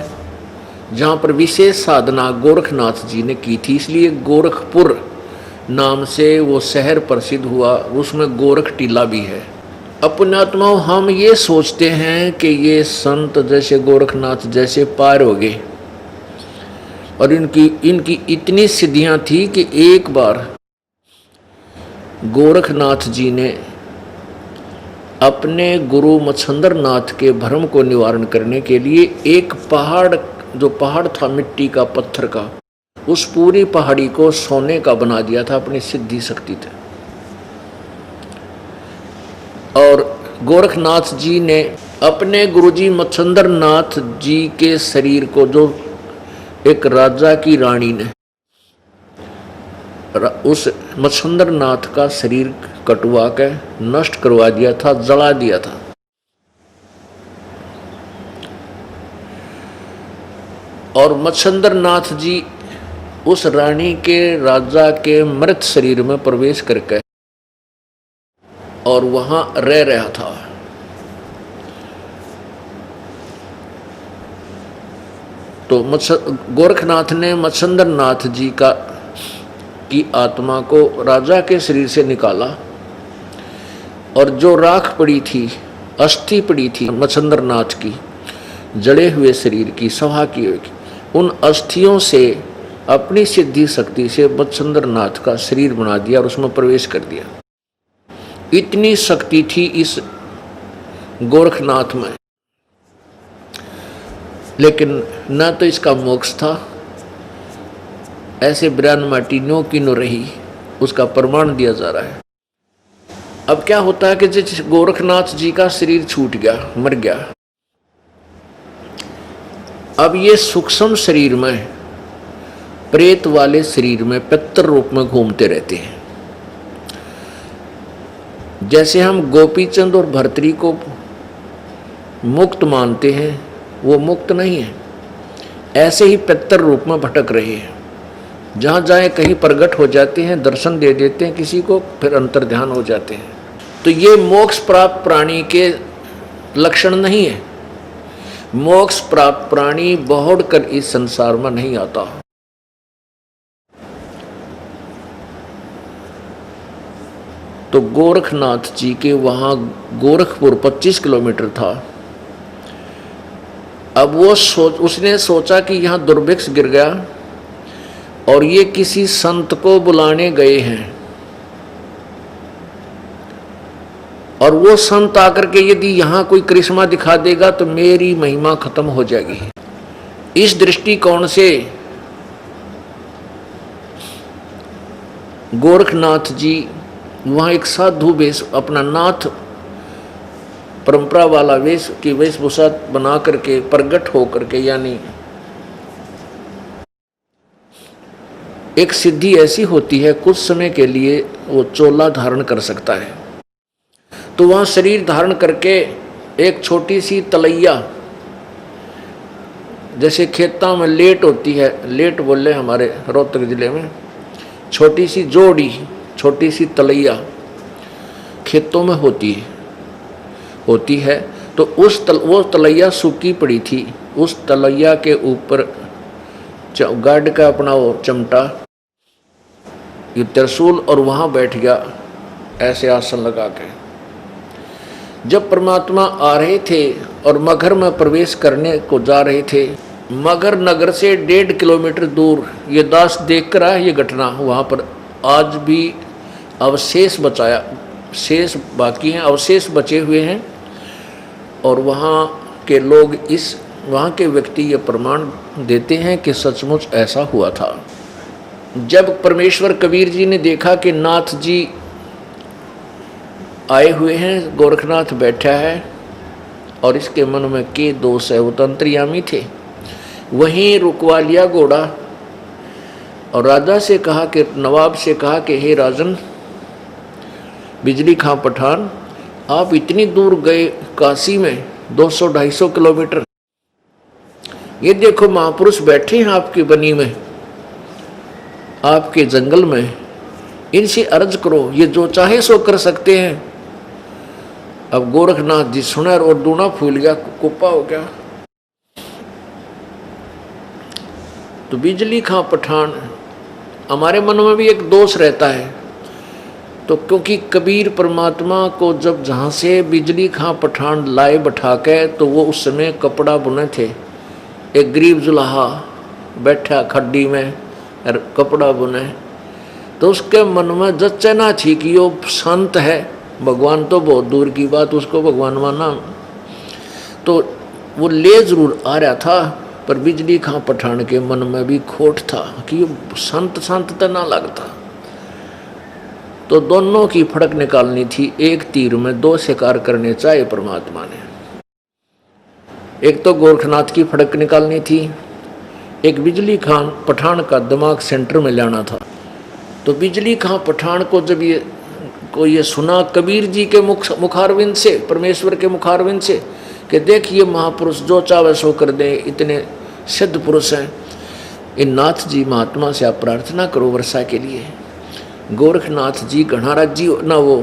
जहाँ पर विशेष साधना गोरखनाथ जी ने की थी, इसलिए गोरखपुर नाम से वो शहर प्रसिद्ध हुआ। उसमें गोरख टीला भी है। पुण्यात्माओं, हम ये सोचते हैं कि ये संत जैसे गोरखनाथ जैसे पार हो गए, और इनकी इतनी सिद्धियां थी कि एक बार गोरखनाथ जी ने अपने गुरु मच्छंदर नाथ के भ्रम को निवारण करने के लिए एक पहाड़, जो पहाड़ था मिट्टी का, पत्थर का, उस पूरी पहाड़ी को सोने का बना दिया था अपनी सिद्धि शक्ति से। और गोरखनाथ जी ने अपने गुरुजी मच्छंदर नाथ जी के शरीर को, जो एक राजा की रानी ने उस मच्छंदर नाथ का शरीर कटवा के नष्ट करवा दिया था, जला दिया था। और मच्छंदर नाथ जी उस रानी के, राजा के मृत शरीर में प्रवेश करके और वहां रह रहा था। तो गोरखनाथ ने मच्छंदर नाथ जी की आत्मा को राजा के शरीर से निकाला, और जो राख पड़ी थी, अस्थि पड़ी थी मच्छंदर नाथ की, जड़े हुए शरीर की, सभा की हुई, उन अस्थियों से अपनी सिद्धि शक्ति से मच्छंदर नाथ का शरीर बना दिया और उसमें प्रवेश कर दिया। इतनी शक्ति थी इस गोरखनाथ में, लेकिन न तो इसका मोक्ष था, ऐसे ब्रान माटी नो की नो रही, उसका प्रमाण दिया जा रहा है। अब क्या होता है कि जिस गोरखनाथ जी का शरीर छूट गया, मर गया, अब ये सूक्ष्म शरीर में, प्रेत वाले शरीर में पितर रूप में घूमते रहते हैं। जैसे हम गोपीचंद और भर्तरी को मुक्त मानते हैं, वो मुक्त नहीं है, ऐसे ही पितर रूप में भटक रहे हैं। जहाँ जाए कहीं प्रकट हो जाते हैं, दर्शन दे देते हैं किसी को, फिर अंतर्ध्यान हो जाते हैं। तो ये मोक्ष प्राप्त प्राणी के लक्षण नहीं है। मोक्ष प्राप्त प्राणी बहुड़ कर इस संसार में नहीं आता। तो गोरखनाथ जी के वहाँ गोरखपुर 25 किलोमीटर था। अब वो उसने सोचा कि यहाँ दुर्भिक्ष गिर गया और ये किसी संत को बुलाने गए हैं, और वो संत आकर के यदि यहाँ कोई करिश्मा दिखा देगा तो मेरी महिमा खत्म हो जाएगी। इस दृष्टिकोण से गोरखनाथ जी वहाँ एक साधु वेश, अपना नाथ परंपरा वाला वेश की वेशभूषा बना करके प्रगट हो करके, यानी एक सिद्धि ऐसी होती है कुछ समय के लिए वो चोला धारण कर सकता है। तो वहाँ शरीर धारण करके एक छोटी सी तलैया, जैसे खेतों में लेट होती है, लेट बोले हमारे रोहतक जिले में, छोटी सी जोड़ी, छोटी सी तलैया खेतों में होती है। तो वो तलैया सूखी पड़ी थी, उस तलैया के ऊपर गार्ड का अपना वो चमटा, ये त्रिशूल, और वहाँ बैठ गया ऐसे आसन लगा के। जब परमात्मा आ रहे थे और मगहर में प्रवेश करने को जा रहे थे, मगहर नगर से 1.5 किलोमीटर दूर, ये दास देख कर आया ये घटना, वहाँ पर आज भी अवशेष बचाया, शेष बाकी हैं, अवशेष बचे हुए हैं। और वहाँ के लोग, वहाँ के व्यक्ति ये प्रमाण देते हैं कि सचमुच ऐसा हुआ था। जब परमेश्वर कबीर जी ने देखा कि नाथ जी आए हुए हैं, गोरखनाथ बैठा है और इसके मन में के दोष है, वो तो अंतर्यामी थे, वहीं रुकवा लिया घोड़ा और राजा से कहा कि, नवाब से कहा कि हे राजन बिजली खां पठान, आप इतनी दूर गए काशी में 200-250 किलोमीटर, ये देखो महापुरुष बैठे हैं आपकी बनी में, आपके जंगल में, इनसे अर्ज करो, ये जो चाहे सो कर सकते हैं। अब गोरखनाथ जी सुना और दूना फूल गया, कुप्पा हो गया। तो बिजली खां पठान, हमारे मन में भी एक दोष रहता है, तो क्योंकि कबीर परमात्मा को जब जहाँ से बिजली खां पठान लाए बैठा के, तो वो उस समय कपड़ा बुने थे, एक गरीब जुलाहा बैठा खड्डी में और कपड़ा बुने, तो उसके मन में जच्चे ना थी कि वो संत है, भगवान तो बहुत दूर की बात, उसको भगवान माना, तो वो ले जरूर आ रहा था, पर बिजली खां पठान के मन में भी खोट था कि ये संत तो ना लगता। तो दोनों की फड़क निकालनी थी, एक तीर में 2 शिकार करने चाहे परमात्मा ने। एक तो गोरखनाथ की फड़क निकालनी थी, एक बिजली खां पठान का दिमाग सेंटर में लाना था। तो बिजली खां पठान को जब ये सुना कबीर जी के मुखारविंद से, परमेश्वर के मुखारविंद से, कि देखिए महापुरुष जो चाहे सो कर दे, इतने सिद्ध पुरुष हैं, इन नाथ जी महात्मा से आप प्रार्थना करो वर्षा के लिए। गोरखनाथ जी घना राज्जी ना, वो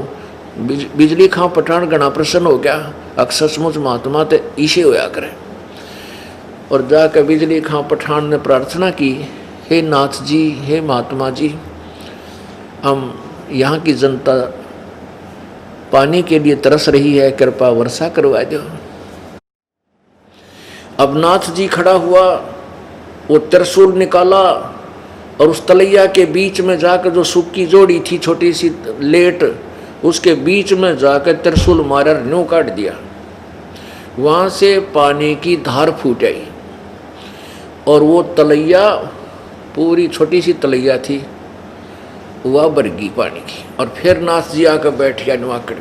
बिजली खां पठान घना प्रसन्न हो गया, अक्सर सचमुच महात्मा तो ईशे होया करे। और जाकर बिजली खां पठान ने प्रार्थना की, हे नाथ जी, हे महात्मा जी, हम यहाँ की जनता पानी के लिए तरस रही है, कृपा वर्षा करवा दो। अब नाथ जी खड़ा हुआ, वो त्रिशूल निकाला और उस तलैया के बीच में जाकर, जो सूखी जोड़ी थी छोटी सी लेट, उसके बीच में जाकर त्रिशूल मारा, न्यू काट दिया। वहाँ से पानी की धार फूट आई और वो तलैया, पूरी छोटी सी तलैया थी, वह भर गई पानी की। और फिर नाथ जी आकर बैठ गया नुआ कर।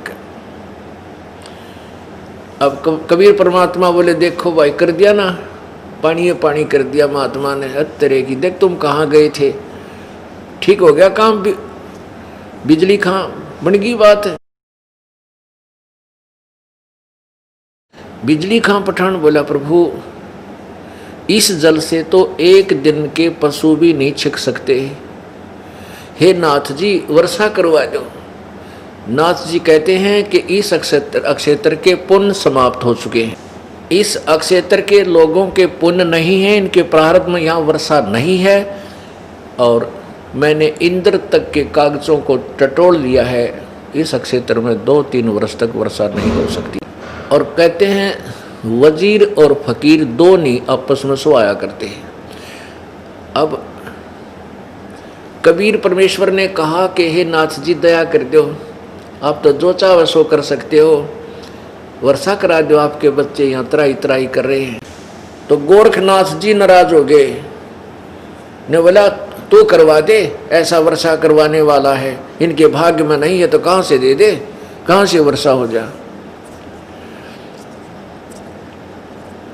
अब कबीर परमात्मा बोले, देखो भाई कर दिया ना, पानी कर दिया महात्मा ने, तेरे की देख तुम कहाँ गए थे, ठीक हो गया काम, बिजली खां बन गई बात है। बिजली खां पठान बोला, प्रभु इस जल से तो एक दिन के पशु भी नहीं छिक सकते, हे नाथ जी वर्षा करवा दो। नाथ जी कहते हैं कि इस अक्षेत्र के पुण्य समाप्त हो चुके हैं, इस अक्षेत्र के लोगों के पुण्य नहीं है, इनके प्रारब्ध में यहाँ वर्षा नहीं है, और मैंने इंद्र तक के कागजों को टटोल लिया है, इस क्षेत्र में 2-3 वर्ष तक वर्षा नहीं हो सकती। और कहते हैं वजीर और फकीर दो नहीं आपस में सुहाया करते हैं। अब कबीर परमेश्वर ने कहा कि हे नाथ जी दया कर दो, आप तो जो चाहे सो कर सकते हो, वर्षा करा दो, आपके बच्चे यहाँ त्राई त्राई कर रहे हैं। तो गोरखनाथ जी नाराज हो गए, ने बोला तू करवा दे, ऐसा वर्षा करवाने वाला है, इनके भाग्य में नहीं है तो कहाँ से दे दे, कहाँ से वर्षा हो जा।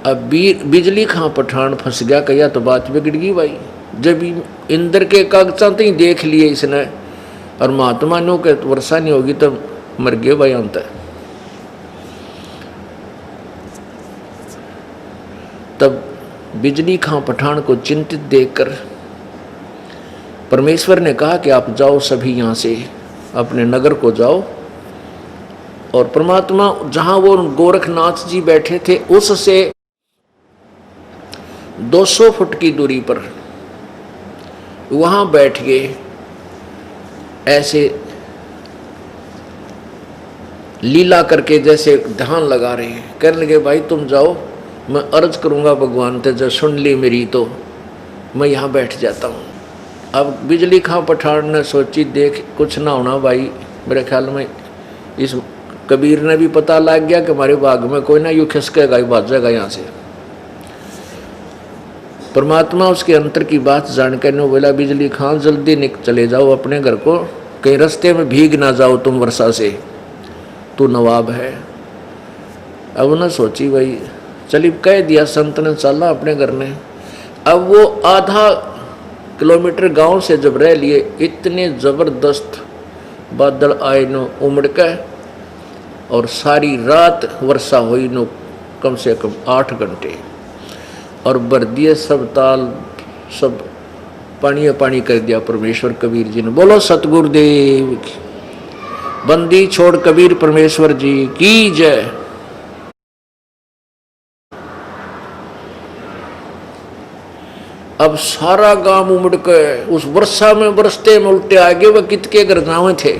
अब बिजली खां पठान फंस गया, कहिया तो बात बिगड़ गई भाई। जब इंद्र के कागजात ही देख लिए इसने और महात्मा ने के वर्षा नहीं होगी तो मर गए भाई अंत। तब बिजली खां पठान को चिंतित देखकर परमेश्वर ने कहा कि आप जाओ सभी यहाँ से अपने नगर को जाओ, और परमात्मा जहाँ वो गोरखनाथ जी बैठे थे उससे 200 फुट की दूरी पर वहाँ बैठ गए, ऐसे लीला करके जैसे ध्यान लगा रहे हैं। कहने लगे भाई तुम जाओ, मैं अर्ज करूँगा भगवान ते, जब सुन ली मेरी तो मैं यहाँ बैठ जाता हूँ। अब बिजली खां पठान ने सोची देख कुछ ना होना भाई, मेरे ख्याल में इस कबीर ने भी पता लग गया कि हमारे बाग में कोई ना यूँ खिसकेगा ही भागेगा यहाँ से। परमात्मा उसके अंतर की बात जानकर ने बोला बिजली खां जल्दी चले जाओ अपने घर को, कहीं रास्ते में भीग ना जाओ तुम वर्षा से, तू नवाब है। अब न सोची भाई, चली कह दिया संत ने, चलना अपने घर में। अब वो आधा किलोमीटर गांव से जब रह लिए, इतने जबरदस्त बादल आए नो उमड़ के, और सारी रात वर्षा हुई नो कम से कम 8 घंटे, और भर दिए सब ताल, सब पानी पानी कर दिया परमेश्वर कबीर जी ने। बोलो सतगुरुदेव की, बंदी छोड़ कबीर परमेश्वर जी की जय। अब सारा गांव उमड़ के उस वर्षा में बरसते में उल्टे आगे वह कितके घर गाँव थे,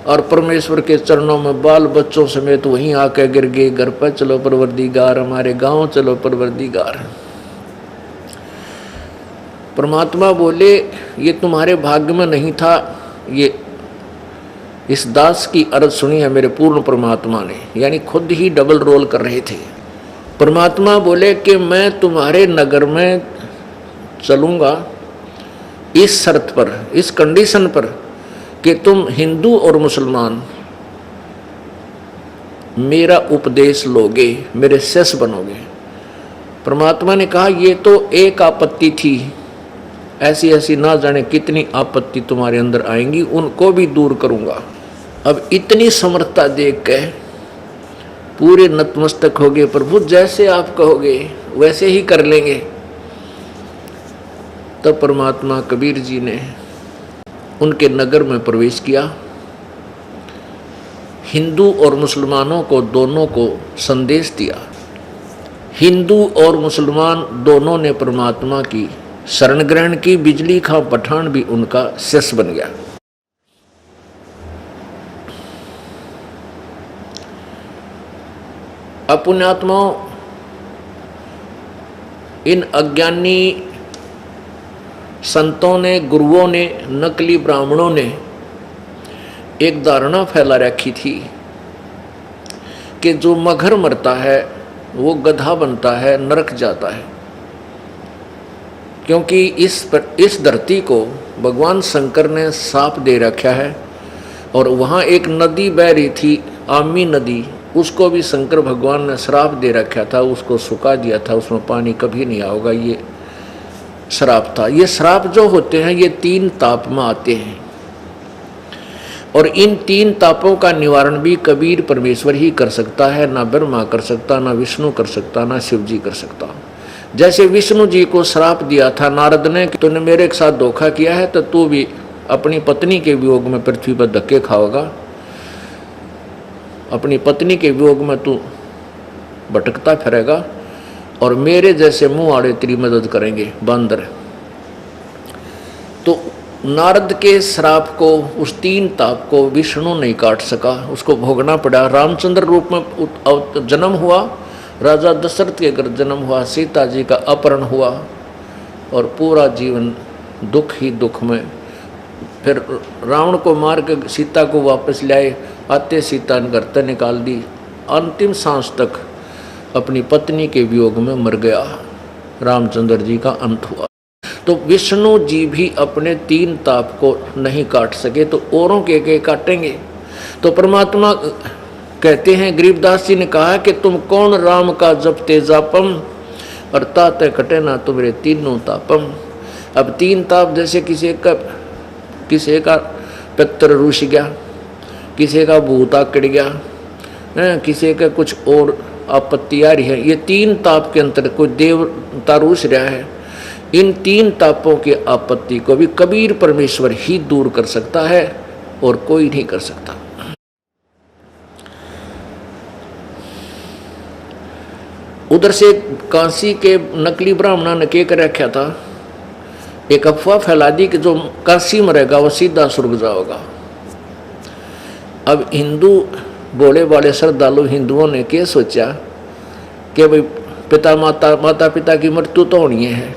और परमेश्वर के चरणों में बाल बच्चों समेत वहीं आके गिर गए। घर पर चलो परवरदिगार, हमारे गांव चलो परवरदिगार। परमात्मा बोले ये तुम्हारे भाग्य में नहीं था, ये इस दास की अर्ज सुनी है मेरे पूर्ण परमात्मा ने, यानी खुद ही डबल रोल कर रहे थे। परमात्मा बोले कि मैं तुम्हारे नगर में चलूँगा इस शर्त पर, इस कंडीशन पर कि तुम हिंदू और मुसलमान मेरा उपदेश लोगे, मेरे शिष्य बनोगे। परमात्मा ने कहा ये तो एक आपत्ति थी, ऐसी ऐसी ना जाने कितनी आपत्ति तुम्हारे अंदर आएंगी, उनको भी दूर करूंगा। अब इतनी समर्थता देख के पूरे नतमस्तक हो गए, प्रभु जैसे आप कहोगे वैसे ही कर लेंगे। तब परमात्मा कबीर जी ने उनके नगर में प्रवेश किया। हिंदू और मुसलमानों को दोनों को संदेश दिया। हिंदू और मुसलमान दोनों ने परमात्मा की शरण ग्रहण की। बिजली खां पठान भी उनका शिष्य बन गया। पुण्यात्माओं, इन अज्ञानी संतों ने, गुरुओं ने, नकली ब्राह्मणों ने एक धारणा फैला रखी थी कि जो मगर मरता है वो गधा बनता है, नरक जाता है। क्योंकि इस धरती को भगवान शंकर ने साप दे रखा है, और वहाँ एक नदी बह रही थी, आमी नदी, उसको भी शंकर भगवान ने श्राप दे रखा था, उसको सुखा दिया था, उसमें पानी कभी नहीं आएगा, ये श्राप था। ये श्राप जो होते हैं ये 3 ताप में आते हैं, और इन 3 तापों का निवारण भी कबीर परमेश्वर ही कर सकता है। ना ब्रह्मा कर सकता, ना विष्णु कर सकता, ना शिव जी कर सकता। जैसे विष्णु जी को श्राप दिया था नारद ने कि तूने मेरे साथ धोखा किया है तो तू भी अपनी पत्नी के वियोग में पृथ्वी पर धक्के खाओगा, अपनी पत्नी के वियोग में तू भटकता फिरेगा, और मेरे जैसे मुंह आड़े तेरी मदद करेंगे बंदर। तो नारद के श्राप को, उस 3 ताप को विष्णु नहीं काट सका, उसको भोगना पड़ा। रामचंद्र रूप में जन्म हुआ, राजा दशरथ के घर जन्म हुआ, सीता जी का अपहरण हुआ और पूरा जीवन दुख ही दुख में। फिर रावण को मार के सीता को वापस लाए, आते सीता ने घर से निकाल दी। अंतिम सांस तक अपनी पत्नी के वियोग में मर गया, रामचंद्र जी का अंत हुआ। तो विष्णु जी भी अपने 3 ताप को नहीं काट सके तो औरों के काटेंगे। तो परमात्मा कहते हैं, गरीबदास जी ने कहा कि तुम कौन राम का जपते जापम, और ताते कटे ना तुम्हारे 3 तापम। अब 3 ताप, जैसे किसी का पितर रुस गया, किसी का भूत आकड़ गया, किसी का कुछ और आपत्ति आ रही है, ये 3 ताप के अंतर कोई देवता रुस रहा है। इन 3 तापों की आपत्ति को भी कबीर परमेश्वर ही दूर कर सकता है और कोई नहीं कर सकता। उधर से काशी के नकली ब्राह्मणों ने क्या कर रखा था, एक अफवाह फैला दी कि जो काशी में रहेगा वो सीधा स्वर्ग जाएगा। अब हिंदू भोले वाले श्रद्धालु हिंदुओं ने क्या सोचा कि भाई माता पिता की मृत्यु तो होनी है,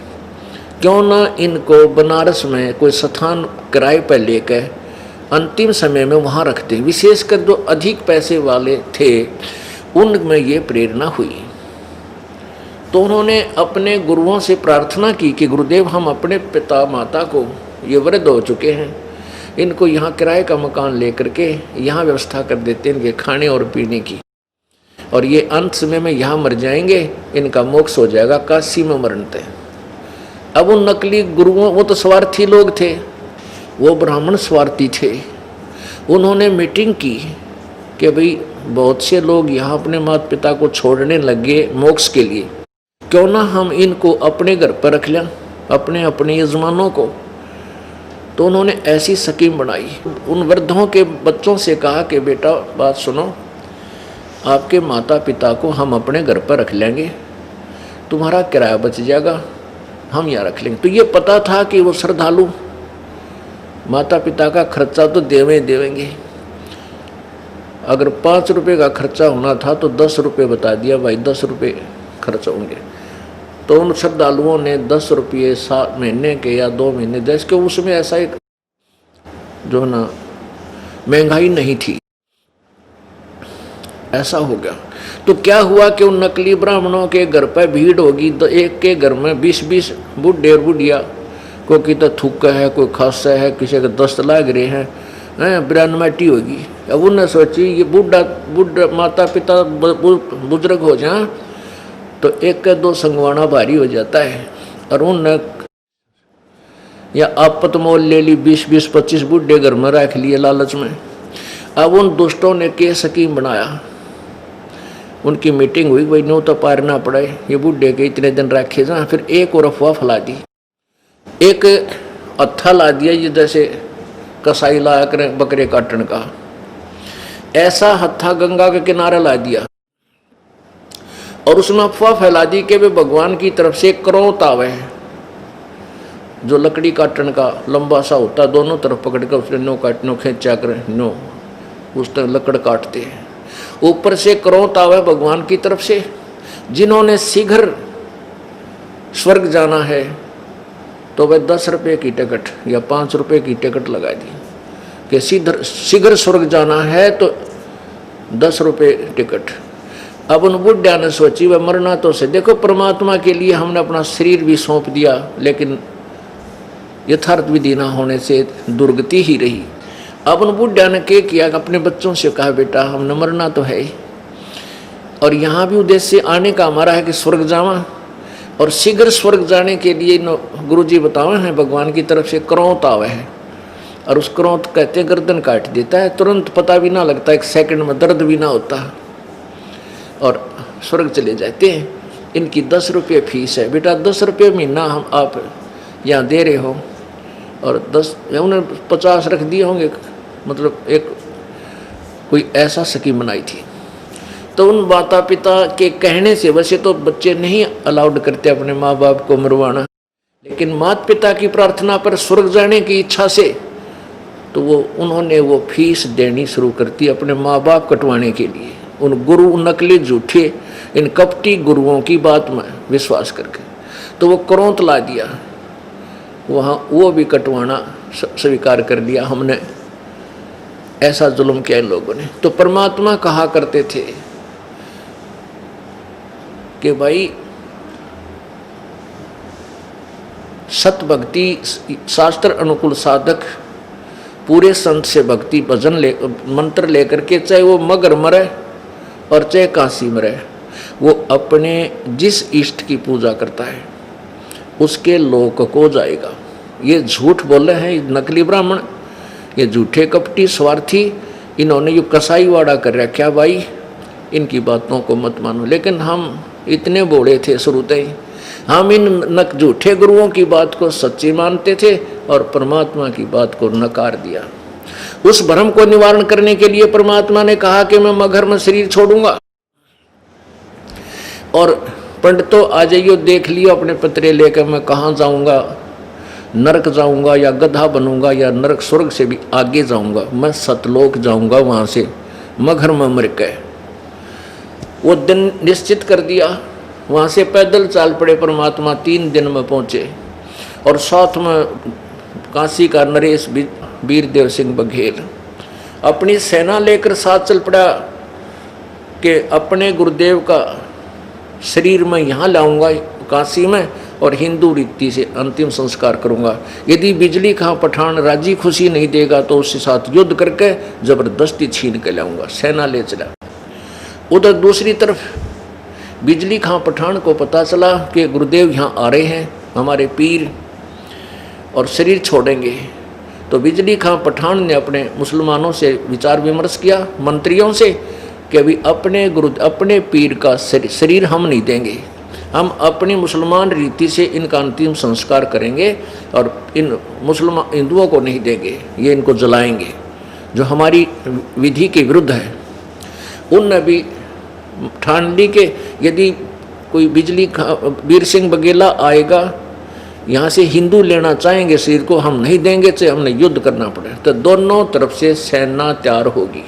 क्यों ना इनको बनारस में कोई स्थान किराए पर लेकर अंतिम समय में वहाँ रखते। विशेषकर जो अधिक पैसे वाले थे उनमें ये प्रेरणा हुई। तो उन्होंने अपने गुरुओं से प्रार्थना की कि गुरुदेव, हम अपने पिता माता को, ये वृद्ध हो चुके हैं, इनको यहाँ किराए का मकान लेकर के यहाँ व्यवस्था कर देते हैं इनके खाने और पीने की, और ये अंत समय में यहाँ मर जाएंगे, इनका मोक्ष हो जाएगा, काशी में मरते हैं। अब उन नकली गुरुओं, वो तो स्वार्थी लोग थे, वो ब्राह्मण स्वार्थी थे, उन्होंने मीटिंग की कि भाई बहुत से लोग यहाँ अपने माता पिता को छोड़ने लगे मोक्ष के लिए, क्यों ना हम इनको अपने घर पर रख लें, अपने यजमानों को। तो उन्होंने ऐसी स्कीम बनाई। उन वृद्धों के बच्चों से कहा कि बेटा बात सुनो, आपके माता पिता को हम अपने घर पर रख लेंगे, तुम्हारा किराया बच जाएगा, हम यहाँ रख लेंगे। तो ये पता था कि वो श्रद्धालु माता पिता का खर्चा तो देवेंगे। अगर 5 रुपये का खर्चा होना था तो 10 रुपये बता दिया, भाई 10 रुपये खर्च होंगे। तो उन श्रद्धालुओं ने 10 रुपये 7 महीने के या 2 महीने, जैसे कि उसमें ऐसा एक जो ना महंगाई नहीं थी, ऐसा हो गया। तो क्या हुआ कि उन नकली ब्राह्मणों के घर पर भीड़ होगी, तो एक के घर में 20-20 बुढ़े और बुढ़िया, कोई तो थूका है, कोई खांसा है, किसी के दस्त लाग रहे हैं, ब्राह्मटी होगी। अब उन्होंने सोची ये बुढ़ा माता पिता बुजुर्ग हो जाए तो 1-2 संगवाना भारी हो जाता है, और उनने या आपत मोल ले ली, 20-25 बुढ़े घर में रख लिए लालच में। अब उन दुष्टों ने के स्कीम बनाया, उनकी मीटिंग हुई, भाई नो तो पारना पड़े, ये बुढ़े के इतने दिन रखे जा। फिर एक और अफवाह फैला दी, एक हत्था ला दिया, ये जैसे कसाई ला कर बकरे काटने का, ऐसा हत्था गंगा के किनारे ला दिया, और उसमें अफवाह फैला दी कि वे भगवान की तरफ से क्रोत आवे, जो लकड़ी काटने का लंबा सा होता, दोनों तरफ पकड़ कर उसने नो खींचा कर नो उस तरह लकड़ काटते हैं, ऊपर से क्रोत आवे भगवान की तरफ से। जिन्होंने शीघ्र स्वर्ग जाना है तो वह 10 रुपये की टिकट या 5 रुपये की टिकट लगा दी कि शीघ्र स्वर्ग जाना है तो 10 रुपये टिकट। अब उन बुढ़िया ने सोची वह मरना तो से, देखो परमात्मा के लिए हमने अपना शरीर भी सौंप दिया, लेकिन यथार्थ विधि ना होने से दुर्गति ही रही। अब उन बुढ़िया ने क्या किया, अपने बच्चों से कहा बेटा हमने मरना तो है, और यहाँ भी उद्देश्य आने का हमारा है कि स्वर्ग जावा, और शीघ्र स्वर्ग जाने के लिए गुरुजी बतावे हैं भगवान की तरफ से क्रोत आवे है, और उस क्रोत कहते गर्दन काट देता है, तुरंत पता भी ना लगता, 1 सेकंड में दर्द भी ना होता, और स्वर्ग चले जाते हैं। इनकी 10 रुपये फीस है, बेटा 10 रुपये महीना हम आप यहाँ दे रहे हो, और 10 उन्हें 50 रख दिए होंगे, मतलब एक कोई ऐसा स्कीम बनाई थी। तो उन माता पिता के कहने से, वैसे तो बच्चे नहीं अलाउड करते अपने माँ बाप को मरवाना, लेकिन माता पिता की प्रार्थना पर स्वर्ग जाने की इच्छा से तो उन्होंने वो फीस देनी शुरू कर दी अपने माँ बाप कटवाने के लिए। उन गुरु नकली झूठे इन कपटी गुरुओं की बात में विश्वास करके तो वो क्रोध ला दिया, वहाँ वो भी कटवाना स्वीकार कर लिया। हमने ऐसा जुल्म किया इन लोगों ने। तो परमात्मा कहा करते थे कि भाई सत भक्ति शास्त्र अनुकूल साधक पूरे संत से भक्ति भजन मंत्र लेकर के, चाहे वो मगर मरे और चाहे काशी मरे, वो अपने जिस इष्ट की पूजा करता है उसके लोक को जाएगा। ये झूठ बोल रहे हैं नकली ब्राह्मण, ये झूठे कपटी स्वार्थी, इन्होंने ये कसाईवाड़ा कर रखा भाई, इनकी बातों को मत मानो। लेकिन हम इतने बोले थे शुरूते ही, हम इन झूठे गुरुओं की बात को सच्ची मानते थे और परमात्मा की बात को नकार दिया। उस भ्रम को निवारण करने के लिए परमात्मा ने कहा कि मैं मगर में शरीर छोड़ूंगा और पंडितों आ जाइयो, देख लियो अपने पत्रे लेकर मैं कहाँ जाऊंगा, नरक जाऊंगा या गधा बनूंगा या नरक स्वर्ग से भी आगे जाऊंगा, मैं सतलोक जाऊंगा, वहां से मगर में मर के। वो दिन निश्चित कर दिया, वहाँ से पैदल चाल पड़े परमात्मा, 3 दिन में पहुँचे। और साथ में काशी का नरेश वीरदेव सिंह बघेल अपनी सेना लेकर साथ चल पड़ा कि अपने गुरुदेव का शरीर में यहाँ लाऊंगा काशी में और हिंदू रीति से अंतिम संस्कार करूँगा। यदि बिजली खां पठान राजी खुशी नहीं देगा तो उसके साथ युद्ध करके जबरदस्ती छीन के लाऊंगा। सेना ले चला। उधर दूसरी तरफ बिजली खां पठान को पता चला कि गुरुदेव यहाँ आ रहे हैं हमारे पीर और शरीर छोड़ेंगे। तो बिजली खां पठान ने अपने मुसलमानों से विचार विमर्श किया, मंत्रियों से, कि अभी अपने पीर का शरीर हम नहीं देंगे, हम अपनी मुसलमान रीति से इनका अंतिम संस्कार करेंगे और इन मुसलमान हिंदुओं को नहीं देंगे, ये इनको जलाएंगे, जो हमारी विधि के विरुद्ध है। उन भी ठान ली के यदि कोई वीर सिंह बघेला आएगा यहाँ से हिंदू लेना चाहेंगे शरीर को, हम नहीं देंगे, चाहे हमने युद्ध करना पड़े। तो दोनों तरफ से सेना तैयार होगी।